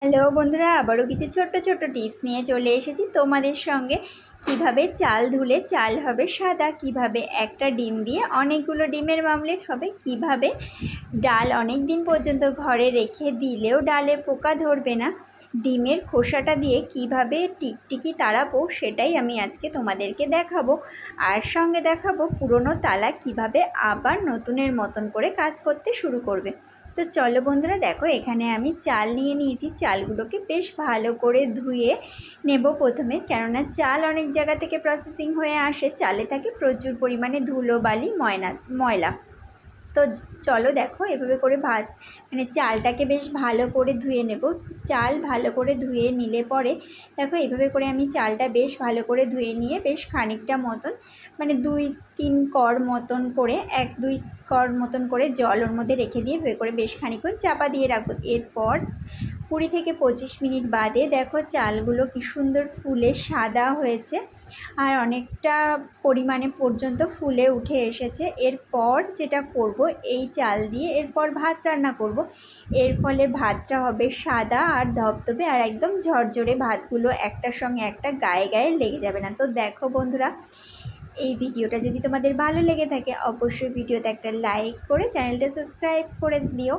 Hello বন্ধুরা, আবারও কিছু ছোট্ট ছোট্ট টিপস নিয়ে চলে এসেছি তোমাদের সঙ্গে। কিভাবে চাল ধুলে চাল হবে সাদা, কিভাবে একটা ডিম দিয়ে অনেকগুলো ডিমের মামলেট হবে, কিভাবে ডাল অনেক দিন পর্যন্ত ঘরে রেখে দিলেও ডালে পোকা ধরবে না, ডিমের খোসাটা দিয়ে কিভাবে টিকটিকি তাড়াবো সেটাই আমি আজকে তোমাদেরকে দেখাবো। আর সঙ্গে দেখাবো পুরনো তালা কিভাবে আবার নতুনের মতন করে কাজ করতে শুরু করবে। তো চলো বন্ধুরা, দেখো এখানে আমি চাল নিয়ে নিয়েছি। চালগুলোকে বেশ ভালো করে ধুয়ে নেব প্রথমে, কেননা চাল অনেক জায়গা থেকে প্রসেসিং হয়ে আসে, চালে থাকে প্রচুর পরিমাণে ধুলো বালি ময়লা। তো চলো দেখো এভাবে করে চালটাকে বেশ ভালো করে ধুয়ে নেব। চাল ভালো করে ধুয়ে নিলে পরে দেখো এইভাবে করে আমি চালটা বেশ ভালো করে ধুয়ে নিয়ে বেশ খানিকটা মতন 2-3 কড় মতন করে 1-2 কড় মতন করে জল ওর মধ্যে রেখে দিয়ে এভাবে করে বেশ খানিকক্ষণ চাপা দিয়ে রাখবো। এরপর 20 থেকে 25 মিনিট বাদে দেখো চালগুলো কি সুন্দর ফুলে সাদা হয়েছে আর অনেকটা পরিমাণে পর্যন্ত ফুলে উঠে এসেছে। এরপর যেটা করব, এই চাল দিয়ে এরপর ভাত রান্না করব। এর ফলে ভাতটা হবে সাদা আর ধবধবে আর একদম ঝরঝরে। ভাতগুলো একটার সঙ্গে একটা গায়ে গায়ে লেগে যাবে না। তো দেখো বন্ধুরা, এই ভিডিওটা যদি তোমাদের ভালো লেগে থাকে অবশ্যই ভিডিওতে একটা লাইক করে চ্যানেলটা সাবস্ক্রাইব করে দিও।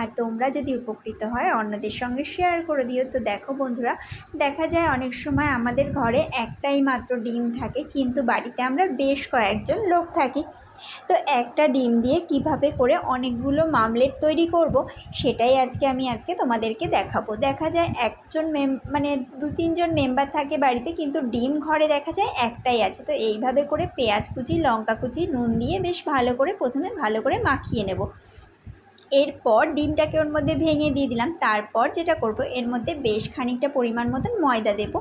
আর তোমরা যদি উপকৃত হয় অন্যদের সঙ্গে শেয়ার করে দিও। তো দেখো বন্ধুরা, দেখা যায় অনেক সময় আমাদের ঘরে একটাই মাত্র ডিম থাকে, কিন্তু বাড়িতে আমরা বেশ কয়েকজন লোক থাকি। তো একটা ডিম দিয়ে কিভাবে করে অনেকগুলো মামলেট তৈরি করব সেটাই আমি তোমাদেরকে দেখাবো। দেখা যায় একজন 2-3 জন মেম্বার থাকে বাড়িতে, কিন্তু ডিম ঘরে দেখা যায় একটাই আছে। তো এইভাবে করে পেঁয়াজ কুচি, লঙ্কা কুচি, নুন দিয়ে বেশ প্রথমে ভালো করে মাখিয়ে নেব। এরপর ডিমটাকে ওর মধ্যে ভেঙে দিয়ে দিলাম। তারপর যেটা করব, এর মধ্যে বেশ খানিকটা পরিমাণ মতন ময়দা দেব।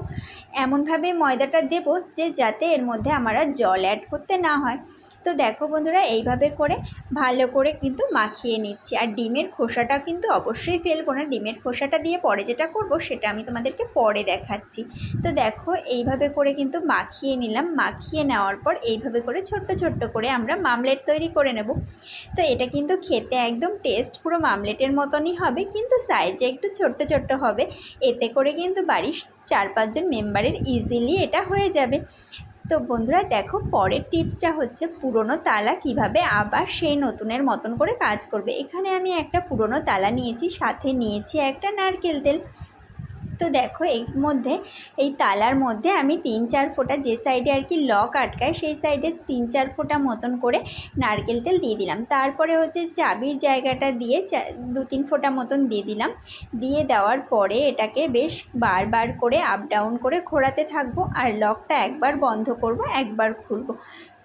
এমনভাবে ময়দাটা দেব যে যাতে এর মধ্যে আমার আর জল অ্যাড করতে না হয়। তো দেখো বন্ধুরা, এইভাবে করে ভালো করে কিন্তু মাখিয়ে নিচ্ছি। আর ডিমের খোসাটা কিন্তু অবশ্যই ফেলবো না। ডিমের খোসাটা দিয়ে পরে যেটা করব সেটা আমি তোমাদেরকে পরে দেখাচ্ছি। তো দেখো এইভাবে করে কিন্তু মাখিয়ে নিলাম। মাখিয়ে নেওয়ার পর এইভাবে করে ছোট্ট ছোট্ট করে আমরা মামলেট তৈরি করে নেব। তো এটা কিন্তু খেতে একদম টেস্ট পুরো মামলেটের মতনই হবে, কিন্তু সাইজে একটু ছোট্ট ছোট্ট হবে। এতে করে কিন্তু বাড়ির 4-5 জন মেম্বারের ইজিলি এটা হয়ে যাবে। তো বন্ধুরা দেখো, পরের টিপসটা হচ্ছে পুরনো তালা কিভাবে আবার সেই নতুনের মতন করে কাজ করবে। এখানে আমি একটা পুরনো তালা নিয়েছি, সাথে নিয়েছি একটা নারকেল তেল। তো দেখো এই তালার মধ্যে আমি 3-4 ফোঁটা, যে সাইডে আর কি লক আটকায় সেই সাইডে 3-4 ফোঁটা মতন করে নারকেল তেল দিয়ে দিলাম। তারপরে হচ্ছে চাবির জায়গাটা দিয়ে 2-3 ফোঁটা মতন দিয়ে দিলাম। দিয়ে দেওয়ার পরে এটাকে বেশ বারবার করে আপ ডাউন করে ঘোরাতে থাকবো। আর লকটা একবার বন্ধ করব, একবার খুলব।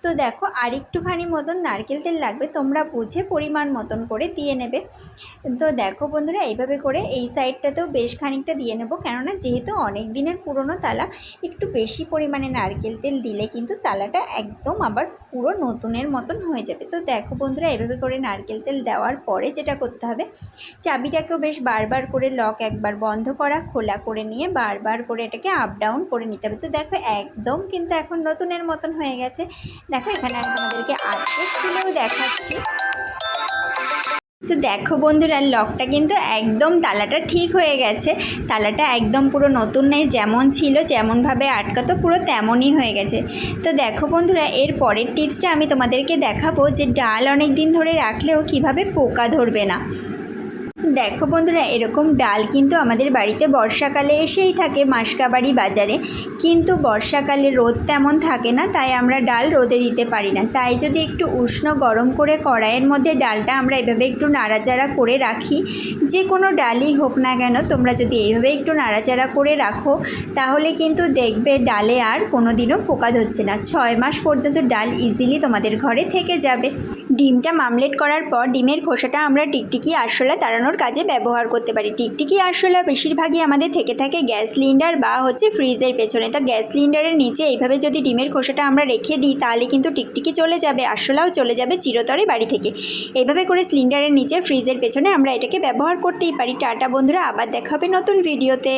তো দেখো আর একটুখানি মতন নারকেল তেল লাগবে, তোমরা বুঝে পরিমাণ মতন করে দিয়ে নেবে। তো দেখো বন্ধুরা, এইভাবে করে এই সাইডটাতেও বেশ খানিকটা দিয়ে নেব, কেননা যেহেতু অনেক দিনের পুরনো তালা, একটু বেশি পরিমাণে নারকেল তেল দিলে কিন্তু তালাটা একদম আবার পুরো নতুনের মতন হয়ে যাবে। তো দেখো বন্ধুরা, এইভাবে করে নারকেল তেল দেওয়ার পরে যেটা করতে হবে, চাবিটাকেও বেশ বারবার করে লক একবার বন্ধ করা খোলা করে নিয়ে বারবার করে এটাকে আপ ডাউন করে নিতে হবে। তো দেখো একদম কিন্তু এখন নতুনের মতন হয়ে গেছে। দেখো এখানে আমি তোমাদেরকে আরেকটু খুলেও দেখাচ্ছি। তো দেখো বন্ধুরা, লকটা কিন্তু একদম তালাটা ঠিক হয়ে গেছে। তালাটা একদম পুরো নতুন নেই, যেমন ছিল যেমনভাবে আটকাতো পুরো তেমনই হয়ে গেছে। তো দেখো বন্ধুরা, এর পরের টিপসটা আমি তোমাদেরকে দেখাবো যে ডাল অনেক দিন ধরে রাখলেও কিভাবে পোকা ধরবে না। দেখো বন্ধুরা, এরকম ডাল কিন্তু আমাদের বাড়িতে বর্ষাকালে এসেই থাকে মাসকাবাড়ি বাজারে, কিন্তু বর্ষাকালে রোদ তেমন থাকে না, তাই আমরা ডাল রোদে দিতে পারি না। তাই যদি একটু উষ্ণ গরম করে কড়াইয়ের মধ্যে ডালটা আমরা এভাবে একটু নাড়াচাড়া করে রাখি, যে কোনো ডালই হোক না কেন, তোমরা যদি এইভাবে একটু নাড়াচাড়া করে রাখো তাহলে কিন্তু দেখবে ডালে আর কোনো দিনও পোকা ধরছে না। 6 মাস পর্যন্ত ডাল ইজিলি তোমাদের ঘরে থেকে যাবে। ডিমটা মামলেট করার পর ডিমের খোসাটা আমরা টিকটিকি আরশোলা তাড়ানোর কাজে ব্যবহার করতে পারি। টিকটিকি আরশোলা বেশিরভাগই আমাদের থেকে থাকে গ্যাস সিলিন্ডার বা হচ্ছে ফ্রিজের পেছনে। তো গ্যাস সিলিন্ডারের নিচে এইভাবে যদি ডিমের খোসাটা আমরা রেখে দিই তাহলে কিন্তু টিকটিকি চলে যাবে, আরশোলাও চলে যাবে চিরতরে বাড়ি থেকে। এইভাবে করে সিলিন্ডারের নিচে ফ্রিজের পেছনে আমরা এটাকে ব্যবহার করতেই পারি। টাটা বন্ধুরা, আবার দেখা হবে নতুন ভিডিওতে।